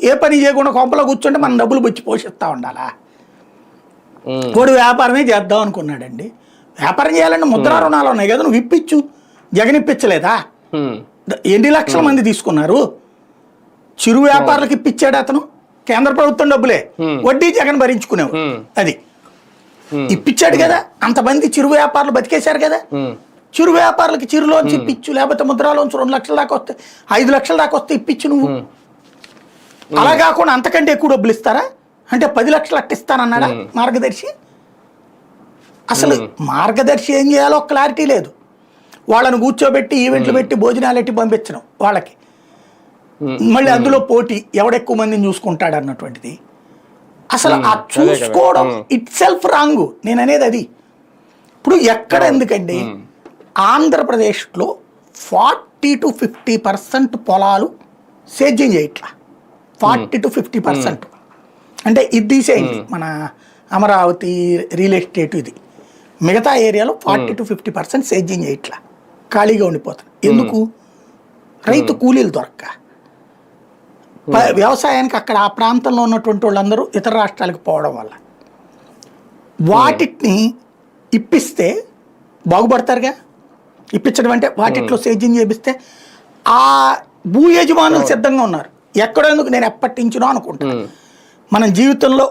ఏ పని చేయకుండా కొంపలో కూర్చుంటే మనం డబ్బులు బుచ్చి పోషిస్తూ ఉండాలా? వాడు వ్యాపారమే చేద్దాం అనుకున్నాడండి. వ్యాపారం చేయాలంటే ముద్రా రుణాలు ఉన్నాయి కదా, నువ్వు ఇప్పించు. జగన్ ఇప్పించలేదా? ఎన్ని లక్షల మంది తీసుకున్నారు? చిరు వ్యాపారులకు ఇప్పించాడు అతను. కేంద్ర ప్రభుత్వం డబ్బులే, వడ్డీ జగన్ భరించుకునేవు. అది ఇప్పించాడు కదా, అంతమంది చిరు వ్యాపారులు బతికేశారు కదా. చిరు వ్యాపారులకి చిరులోంచి ఇప్పించు, లేకపోతే ముద్రాలోంచి 2 లక్షల దాకా వస్తే, 5 లక్షల దాకా వస్తే ఇప్పించు నువ్వు. అలా కాకుండా అంతకంటే ఎక్కువ డబ్బులు ఇస్తారా అంటే 10 లక్షలు అట్టిస్తానన్నాడా మార్గదర్శి? అసలు మార్గదర్శి ఏం చేయాలో క్లారిటీ లేదు. వాళ్ళని కూర్చోబెట్టి ఈవెంట్లు పెట్టి భోజనాలు ఎట్టి పంపించడం వాళ్ళకి, మళ్ళీ అందులో పోటీ ఎవడెక్కువ మందిని చూసుకుంటాడు అన్నటువంటిది. అసలు ఆ చూసుకోవడం ఇట్ సెల్ఫ్ రాంగ్. నేను అనేది అది. ఇప్పుడు ఎక్కడ ఎందుకండి, ఆంధ్రప్రదేశ్లో 40 to 50% పొలాలు సేద్యం చేయట్లా. 40 to 50% అంటే ఇది తీసేయండి, మన అమరావతి రియల్ ఎస్టేట్ ఇది. మిగతా ఏరియాలో 40 to 50% సేద్యం చేయట్లా, ఖాళీగా ఉండిపోతుంది. ఎందుకు? రైతు కూలీలు దొరక్క. వ్యవసాయానికి అక్కడ ఆ ప్రాంతంలో ఉన్నటువంటి వాళ్ళందరూ ఇతర రాష్ట్రాలకు పోవడం వల్ల వాటిని ఇప్పిస్తే బాగుపడతారుగా. ఇప్పించడం అంటే వాటిట్లో సేద్యం చేపిస్తే ఆ భూ యజమానులు సిద్ధంగా ఉన్నారు. ఎక్కడో ఎందుకు, నేను ఎప్పటి నుంచినో అనుకుంటాను, మనం జీవితంలో